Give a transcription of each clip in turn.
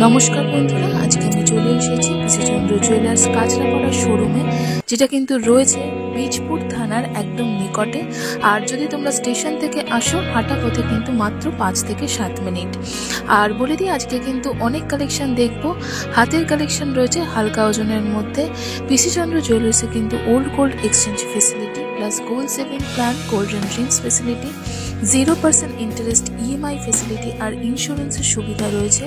নমস্কার বন্ধুরা, আজকে আমি চলে এসেছি পিসিচন্দ্র জুয়েলার্স কাঁচরাপাড়া শোরুমে, যেটা কিন্তু রয়েছে বীজপুর থানার একদম নিকটে। আর যদি তোমরা স্টেশন থেকে আসো, হাঁটা পথে কিন্তু মাত্র 5 থেকে 7 মিনিট। আর বলে দিই, আজকে কিন্তু অনেক কালেকশন দেখবো। হাতের কালেকশন রয়েছে হালকা ওজনের মধ্যে। পিসিচন্দ্র জুয়েলার্সে কিন্তু old gold exchange facility plus gold saving plan, golden dreams facility, 0% interest EMI facility আর ইন্স্যুরেন্সের সুবিধা রয়েছে।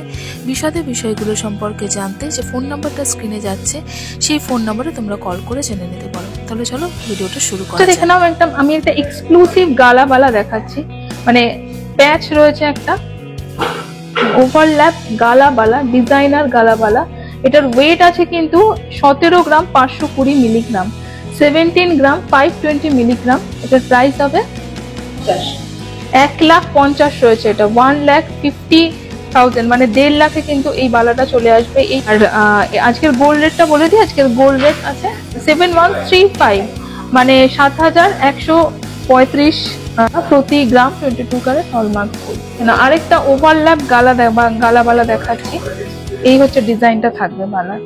বিশদে বিষয়গুলো সম্পর্কে জানতে যে ফোন নাম্বারটা স্ক্রিনে যাচ্ছে, সেই ফোন নাম্বারে তোমরা কল করে জেনে নিতে পারো। তাহলে চলো ভিডিওটা শুরু করা যাক। দেখে নাও, আমি একটা এক্সক্লুসিভ গালাবালা দেখাচ্ছি, মানে প্যাচ রয়েছে একটা ওভারল্যাপ গালাবালা, ডিজাইনার গালাবালা। এটার ওয়েট আছে কিন্তু 17 গ্রাম 520 মিলিগ্রাম, 17 গ্রাম 520 মিলিগ্রাম। এটার প্রাইস হবে 1,50,000 রয়েছে। এটা 1,50,000, মানে 1.5 লাখে কিন্তু এই বালাটা চলে আসবে। এই আর আজকের গোল্ড রেটটা বলে দিই। আজকের গোল্ড রেট আছে 7135, মানে 7,135 প্রতি গ্রাম 22 ক্যারেট হলমার্ক গোল্ড। আরেকটা ওভারল্যাপ গালাবালা দেখাচ্ছি। এই হচ্ছে ডিজাইনটা থাকবে বালার।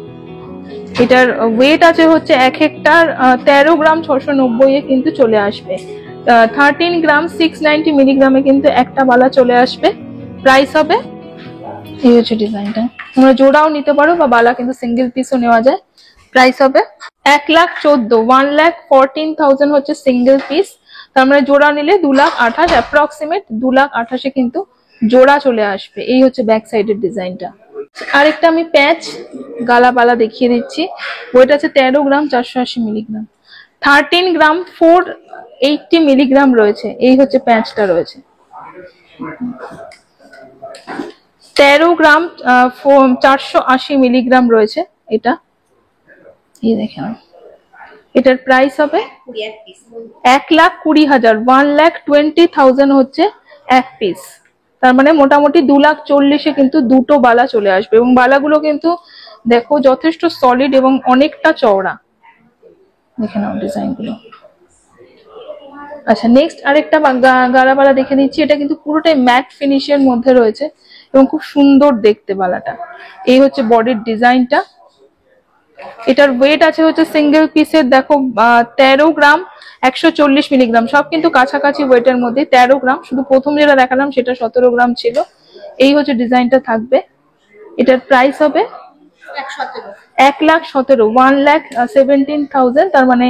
এটার ওয়েট আছে হচ্ছে এক হেক্টর 13 গ্রাম 690 এ কিন্তু চলে আসবে। 13 গ্রাম 690 মিলিগ্রামে কিন্তু একটা বালা চলে আসবে। প্রাইস হবে, এই হচ্ছে ডিজাইনটা। তোমরা জোড়াও নিতে পারো বা বালা কিন্তু সিঙ্গেল পিসও নেওয়া যায়। প্রাইস হবে 1,14,000, 1,14,000 হচ্ছে সিঙ্গেল পিস। তার মানে জোড়া নিলে 2,28,000, অ্যাপ্রক্সিমেট 2,28,000 কিন্তু জোড়া চলে আসবে। এই হচ্ছে ব্যাক সাইডের ডিজাইনটা। আরেকটা আমি প্যাচ গালাবালা দেখিয়ে দিচ্ছি। ওইটা আছে 13 গ্রাম 480 মিলিগ্রাম, 13 গ্রাম 480 মিলিগ্রাম রয়েছে। এই হচ্ছে প্যাচটা রয়েছে। 13 গ্রাম 480 মিলিগ্রাম রয়েছে এটা। এই দেখেন, এটার প্রাইস হবে 1,20,000, 1,20,000 হচ্ছে এক পিস। তার মানে মোটামুটি 2,40,000 কিন্তু দুটো বালা চলে আসবে। এবং বালাগুলো কিন্তু দেখো যথেষ্ট সলিড এবং অনেকটা চওড়া। দেখে নাও ডিজাইন গুলো। আচ্ছা, নেক্সট আরেকটা গালাবালা দেখে নিচ্ছি। এটা কিন্তু পুরোটাই ম্যাট ফিনিশের মধ্যে রয়েছে এবং খুব সুন্দর দেখতে বালাটা। এই হচ্ছে বডির ডিজাইনটা। এটার ওয়েট আছে হচ্ছে সিঙ্গেল পিসের দেখো 13 গ্রাম 140 মিলিগ্রাম, সব কিন্তু কাছাকাছি ওয়েটের মধ্যে। 13 গ্রাম, শুধু প্রথম যেটা দেখালাম সেটা 17 গ্রাম ছিল। এই হচ্ছে ডিজাইনটা থাকবে। এটার প্রাইস হবে 1,17,000, 1,17,000, তার মানে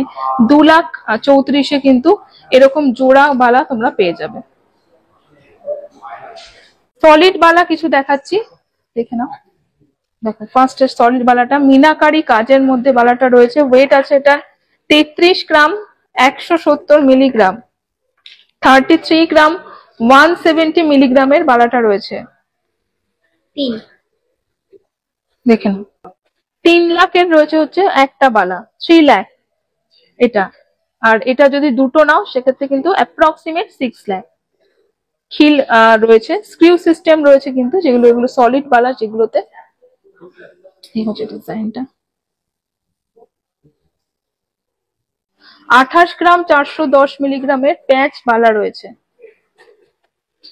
2,34,000 কিন্তু এরকম জোড়া বালা তোমরা পেয়ে যাবে। সলিড বালা কিছু দেখাচ্ছি, দেখে নাও। দেখো, ফার্স্ট সলিড বালাটা মিনাকারি কাজের মধ্যে বালাটা রয়েছে। ওয়েট আছে এটা 33 গ্রাম 170 মিলিগ্রাম, 33 গ্রাম 170 মিলিগ্রামের বালাটা রয়েছে। দেখেন, 3 লাখের রয়েছে হচ্ছে একটা বালা, 3 লাখ এটা। আর এটা যদি দুটো নাও সেক্ষেত্রে কিন্তু অ্যাপ্রক্সিমেট 6 লাখ। খিল রয়েছে, স্ক্রিউ সিস্টেম রয়েছে কিন্তু, যেগুলো এগুলো সলিড বালা যেগুলোতে। এই হচ্ছে ডিজাইনটা। 28 গ্রাম 410 মিলিগ্রামের প্যাচ বালা রয়েছে,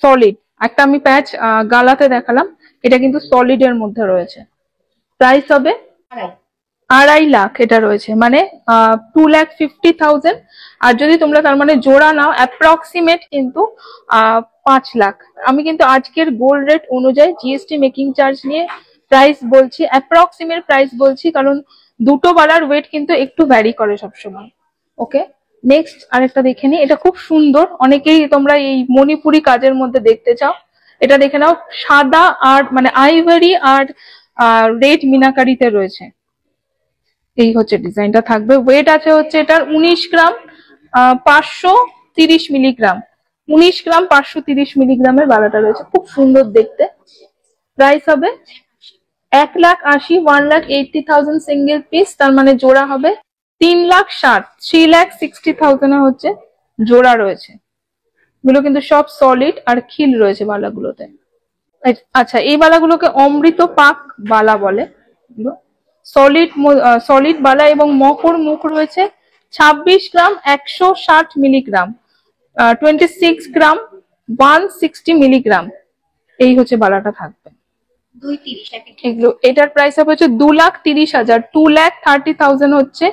সলিড। একটা আমি প্যাচ গালাতে দেখালাম, এটা কিন্তু সলিড এর মধ্যে রয়েছে। প্রাইস হবে 2.5 লাখ এটা রয়েছে, মানে 2,50,000। আর যদি তোমরা তার মানে জোড়া নাও অ্যাপ্রক্সিমেট কিন্তু 5 লাখ। আমি কিন্তু আজকের গোল্ড রেট অনুযায়ী জিএসটি মেকিং চার্জ নিয়ে প্রাইস বলছি, অ্যাপ্রক্সিমেট প্রাইস বলছি, কারণ দুটো বালার ওয়েট কিন্তু একটু ভ্যারি করে সবসময়। ওকে, নেক্সট আরেকটা দেখে নি। এটা খুব সুন্দর, অনেকেই তোমরা এই মণিপুরি কাজের মধ্যে দেখতে চাও। এটা দেখে নাও, সাদা আর মানে আইভরি আর রেড মিনাকারিতে রয়েছে। এই হচ্ছে ডিজাইনটা থাকবে। ওয়েট আছে হচ্ছে এটার 19 গ্রাম 530 মিলিগ্রাম, 19 গ্রাম 530 মিলিগ্রামের বালাটা রয়েছে। খুব সুন্দর দেখতে। প্রাইস হবে 1,80,000, 1,80,000 সিঙ্গেল পিস। তার মানে জোড়া হবে 3,60,000, 3,60,000 হচ্ছে জোড়া রয়েছে। এগুলো কিন্তু সব সলিড আর খিল রয়েছে বালাগুলোতে। আচ্ছা, এই বালাগুলোকে অমৃত পাক বালা বলে। সলিড বালা এবং মকর মুখ রয়েছে 26 গ্রাম 160 মিলিগ্রাম, 26 গ্রাম 160 মিলিগ্রাম। এই হচ্ছে বালাটা থাকবে। এগুলো এটার প্রাইস হবে হচ্ছে 2,30,000, 2,30,000 হচ্ছে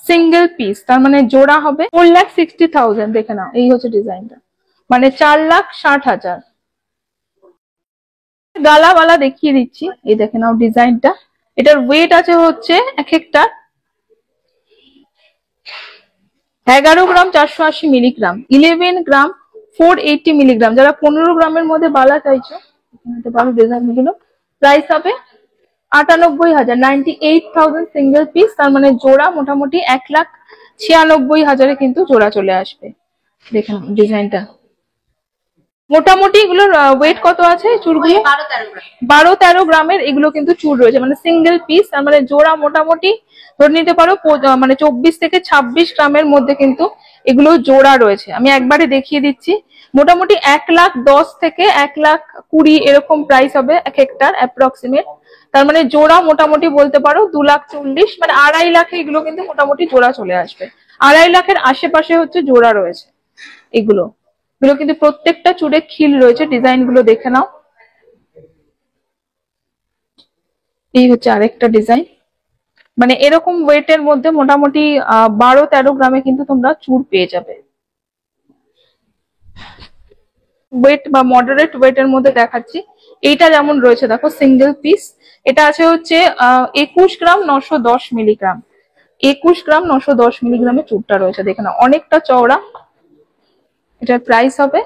সিঙ্গেল পিস, তার মানে জোড়া হবে 4,60,000। দেখে নাও, এই হচ্ছে ডিজাইনটা, মানে 4,60,000। গালাওয়ালা দেখিয়ে দিচ্ছি, এই দেখে নাও ডিজাইনটা। এটার ওয়েট আছে হচ্ছে এক একটা 11 গ্রাম 480 মিলিগ্রাম, 11 গ্রাম 480 মিলিগ্রাম। যারা 15 গ্রামের মধ্যে বালা চাইছো নিতে পারো ডিজাইন গুলো। প্রাইস হবে 98,000, 98,000 সিঙ্গেল পিস, তার মানে জোড়া মোটামুটি 1,96,000 কিন্তু জোড়া চলে আসবে। দেখেন ডিজাইনটা, মোটামুটি এগুলোর ওয়েট কত আছে চুড়গুলো? 12-13 গ্রামের এগুলো কিন্তু চুড় রয়েছে, মানে সিঙ্গেল পিস, তার মানে জোড়া মোটামুটি ধরে নিতে পারো মানে 24 থেকে 26 গ্রামের মধ্যে কিন্তু এগুলো জোড়া রয়েছে। আমি একবারে দেখিয়ে দিচ্ছি, মোটামুটি 1,10,000 থেকে 1,20,000 এরকম প্রাইস হবে এক একটার অ্যাপ্রক্সিমেট। তার মানে জোড়া মোটামুটি বলতে পারো 2,40,000, মানে 2,50,000 এগুলো কিন্তু মোটামুটি জোড়া চলে আসবে। 2,50,000 আশেপাশে হচ্ছে জোড়া রয়েছে এগুলো। এগুলো কিন্তু প্রত্যেকটা চুড়ে খিল রয়েছে, ডিজাইন গুলো দেখে নাও। এই হচ্ছে আরেকটা ডিজাইন, মানে এরকম ওয়েটের মধ্যে মোটামুটি 12-13 গ্রামে কিন্তু তোমরা চুড় পেয়ে যাবে। ওয়েট বা মডারেট ওয়েটের মধ্যে দেখাচ্ছি, এইটা যেমন রয়েছে দেখো সিঙ্গেল পিস, এটা আছে হচ্ছে 21 গ্রাম 910 মিলিগ্রাম, 21 গ্রাম 910 মিলিগ্রামের চুড়টা রয়েছে, দেখে নাও অনেকটা চওড়া। এটার প্রাইস হবে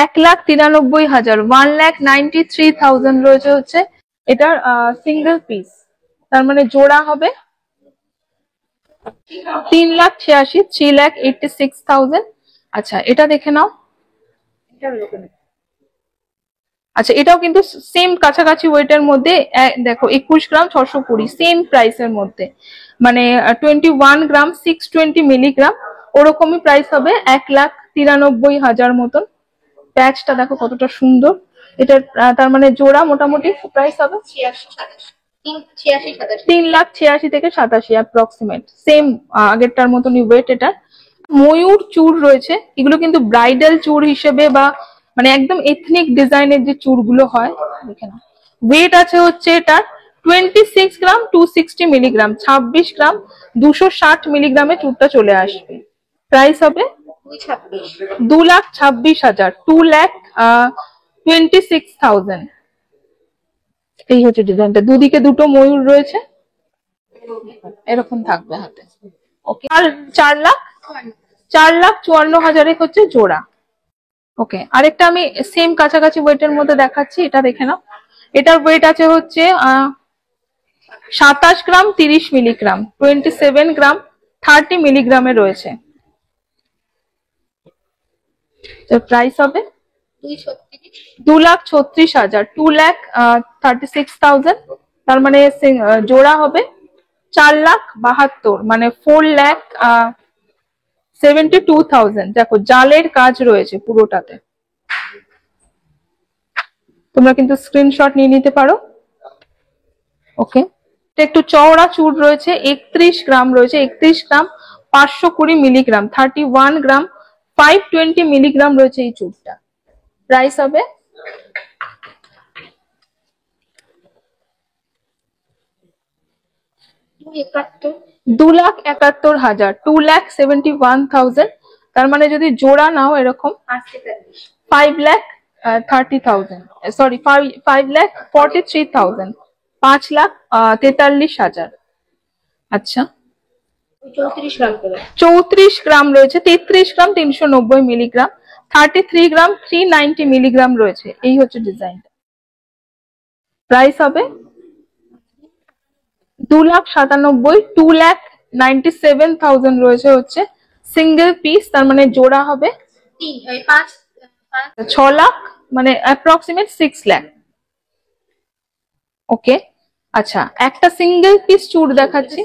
1,93,000, 1,93,000 রয়েছে হচ্ছে এটার সিঙ্গেল পিস, তার মানে জোড়া হবে 3,86,000, 3,86,000। আচ্ছা এটা দেখে নাও, আচ্ছা এটাও কিন্তু সেম কাছাকাছি ওয়েটের মধ্যে, দেখো 21 গ্রাম 620, সেম প্রাইসের মধ্যে, মানে 21 গ্রাম 620 মিলিগ্রাম, ওরকমই প্রাইস হবে 1,93,000 মতন। প্যাচটা দেখো কতটা সুন্দর, এটার তার মানে জোড়া মোটামুটি প্রাইস হবে 3,86,000 থেকে 87 অ্যাপ্রক্সিমেট, সেম আগেরটার মতনই ওয়েট। এটা ময়ূর চূড় রয়েছে, এগুলো কিন্তু ব্রাইডাল চূড় হিসেবে বা মানে একদম এথনিক ডিজাইনের যে চূড়গুলো হয়, দেখে না। ওয়েট আছে হচ্ছে এটার 26 গ্রাম 260 মিলিগ্রাম, 26 গ্রাম 260 মিলিগ্রামে চূড়টা চলে আসবে। প্রাইস হবে 2,26,000, 2,26,000। এই হচ্ছে ডিজাইনটা, দুদিকে দুটো ময়ূর রয়েছে, এরকম থাকবে হাতে। ওকে, আর 4,54,000 হচ্ছে জোড়া। ওকে, আরেকটা আমি সেম কাছাকাছি ওয়েটের মধ্যে দেখাচ্ছি, এটা দেখে নাও। এটার ওয়েট আছে হচ্ছে 27 গ্রাম 30 মিলিগ্রাম, 27 গ্রাম 30 মিলিগ্রামে রয়েছে। প্রাইস হবে 2,36,000, 2,36,000, তার মানে জোড়া হবে 4,72,000, মানে 4,72,000। দেখো জালের কাজ রয়েছে পুরোটাতে, তোমরা কিন্তু স্ক্রিনশট নিয়ে নিতে পারো। ওকে, একটু চওড়া চূড় রয়েছে, 31 গ্রাম রয়েছে, 31 গ্রাম 520 মিলিগ্রাম, 31 গ্রাম 520 মিলিগ্রাম রয়েছে এই চূড়টা। প্রাইস হবে 2,71,000, 2,71,000, তার মানে যদি জোড়া নাও এরকম 5,30,000, সরি 5,43,000, 5,43,000। আচ্ছা 34 গ্রাম রয়েছে, 33 গ্রাম 390 মিলিগ্রাম, 33 গ্রাম 390 মিলিগ্রাম রয়েছে। এই হচ্ছে ডিজাইনটা। প্রাইস হবে 2,97,000, 2,97,000 রয়েছে হচ্ছে সিঙ্গেল পিস, তার মানে জোড়া হবে 6 লাখ, মানে অ্যাপ্রক্সিমেট 6 লাখ। ওকে, আচ্ছা একটা সিঙ্গেল পিস চূড় দেখাচ্ছি,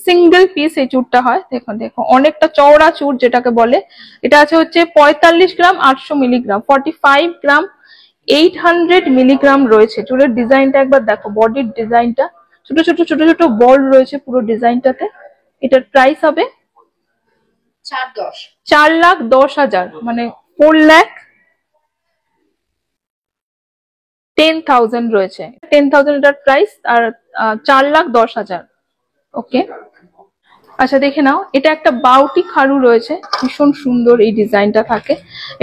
সিঙ্গেল পিস এই চূড়টা হয়, দেখো দেখো অনেকটা চওড়া চূড় যেটাকে বলে। এটা আছে হচ্ছে 45 গ্রাম 800 মিলিগ্রাম, 45 গ্রাম 800 মিলিগ্রাম রয়েছে। চুলের ডিজাইনটা একবার দেখো, বডির ডিজাইনটা ছোট ছোট ছোট ছোট বল রয়েছে পুরো ডিজাইনটাতে। এটার প্রাইস হবে 4,10,000, মানে 4,10,000 10,000 রয়েছে। 10,000 এটার প্রাইস, আর 4,10,000। ওকে, আচ্ছা দেখে নাও, এটা একটা বাউটি খাড়ু রয়েছে, ভীষণ সুন্দর এই ডিজাইনটা থাকে।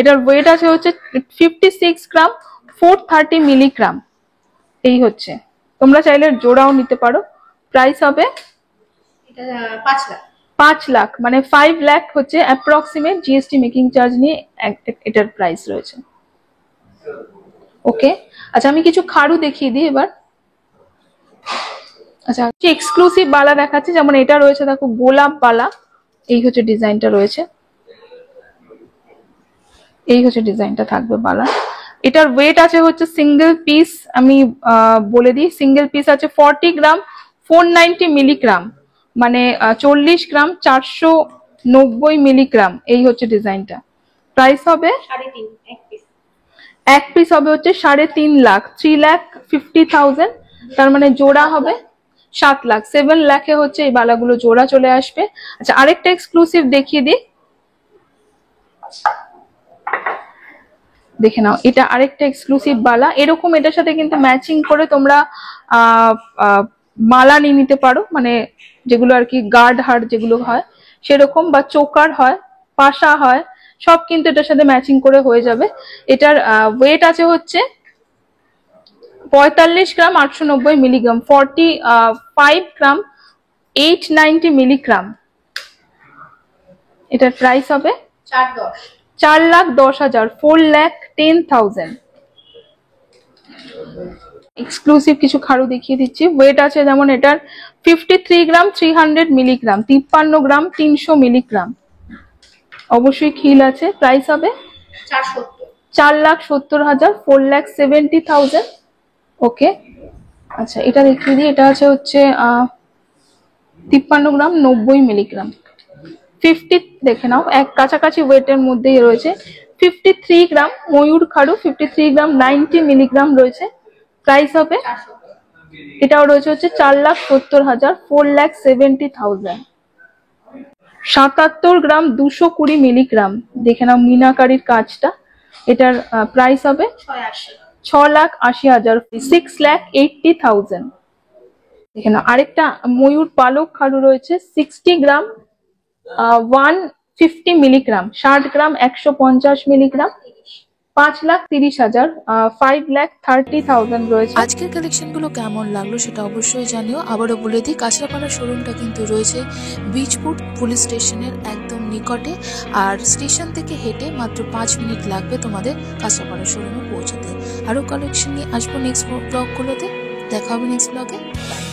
এটার ওয়েট আছে হচ্ছে 56 গ্রাম, 430 মিলিগ্রাম। এই হচ্ছে, তোমরা চাইলে জোড়াও নিতে পারো। প্রাইস হবে 5 লাখ, মানে 5 লাখ হচ্ছে অ্যাপ্রক্সিমেট জিএসটি মেকিং চার্জ নিয়ে এটার প্রাইস রয়েছে। ওকে, আচ্ছা আমি কিছু খাড়ু দেখিয়ে দিই এবার। আচ্ছা, এক্সক্লুসিভ বালা দেখাচ্ছি, যেমন এটা রয়েছে দেখো গোলাপ বালা। এই হচ্ছে ডিজাইনটা রয়েছে, এই হচ্ছে ডিজাইনটা থাকবে বালা। এটার ওয়েট আছে হচ্ছে সিঙ্গেল পিস, আমি বলে দিই, সিঙ্গেল পিস আছে 40 গ্রাম, 490 মিলিগ্রাম, মানে 40 গ্রাম 490 মিলিগ্রাম। এই হচ্ছে ডিজাইনটা। প্রাইস হবে 3.5, এক পিস হবে হচ্ছে 3.5 লাখ, 3,50,000। তার মানে জোড়া হবে 7 লাখ, 7 লাখে হচ্ছে এই বালাগুলো জোড়া চলে আসবে। আচ্ছা, আরেকটা এক্সক্লুসিভ দেখিয়ে দিই, দেখে নাও, এটা আরেকটা এক্সক্লুসিভ বালা। এরকম এটার সাথে কিন্তু ম্যাচিং করে তোমরা মালা নিয়ে নিতে পারো, মানে যেগুলো আর কি গার্ড হার যেগুলো হয় সেরকম, বা চোকার হয়, পাশা হয়, সব কিন্তু এটার সাথে ম্যাচিং করে হয়ে যাবে। এটার ওয়েট আছে হচ্ছে 45 গ্রাম 890 মিলিগ্রাম, 45 গ্রাম 890 মিলিগ্রাম। এটার প্রাইস হবে 4,10,000, 4,10,000। এক্সক্লুসিভ কিছু খাড়ু দেখিয়ে দিচ্ছি। ওয়েট আছে যেমন এটার 53 গ্রাম 300 মিলিগ্রাম, 53 গ্রাম 300 মিলিগ্রাম। অবশ্যই খিল আছে। প্রাইস হবে 4,70,000, 4,70,000। ওকে, আচ্ছা এটা দেখিয়ে দিই, এটা আছে হচ্ছে 53 গ্রাম 90 মিলিগ্রাম। 50 দেখে নাও, এক কাছাকাছি ওয়েটের মধ্যেই রয়েছে। 53 গ্রাম ময়ূর খাড়ু, 53 গ্রাম 90 মিলিগ্রাম রয়েছে। প্রাইস হবে, এটাও রয়েছে হচ্ছে 4,70,000, 4,70,000। 77 গ্রাম 220 মিলিগ্রাম, দেখে নাও মিনাকারির কাজটা। এটার প্রাইস হবে 6,80,000, 6,80,000। দেখে নাও, আরেকটা ময়ূর পালক খাড়ু রয়েছে, 60 গ্রাম 150 মিলিগ্রাম, 60 গ্রাম 150 মিলিগ্রাম, 5,30,000, 5,30,000 রয়েছে। আজকের কালেকশনগুলো কেমন লাগলো সেটা অবশ্যই জানিও। আবারও বলে দিই, কাঁচরাপাড়া শোরুমটা কিন্তু রয়েছে বীজপুর পুলিশ স্টেশনের একদম নিকটে, আর স্টেশন থেকে হেঁটে মাত্র 5 মিনিট লাগবে তোমাদের কাঁচরাপাড়া শোরুমে পৌঁছাতে। আরও কালেকশন নিয়ে আসবো নেক্সট ব্লগগুলোতে। দেখা হবে নেক্সট ব্লগে। বাই।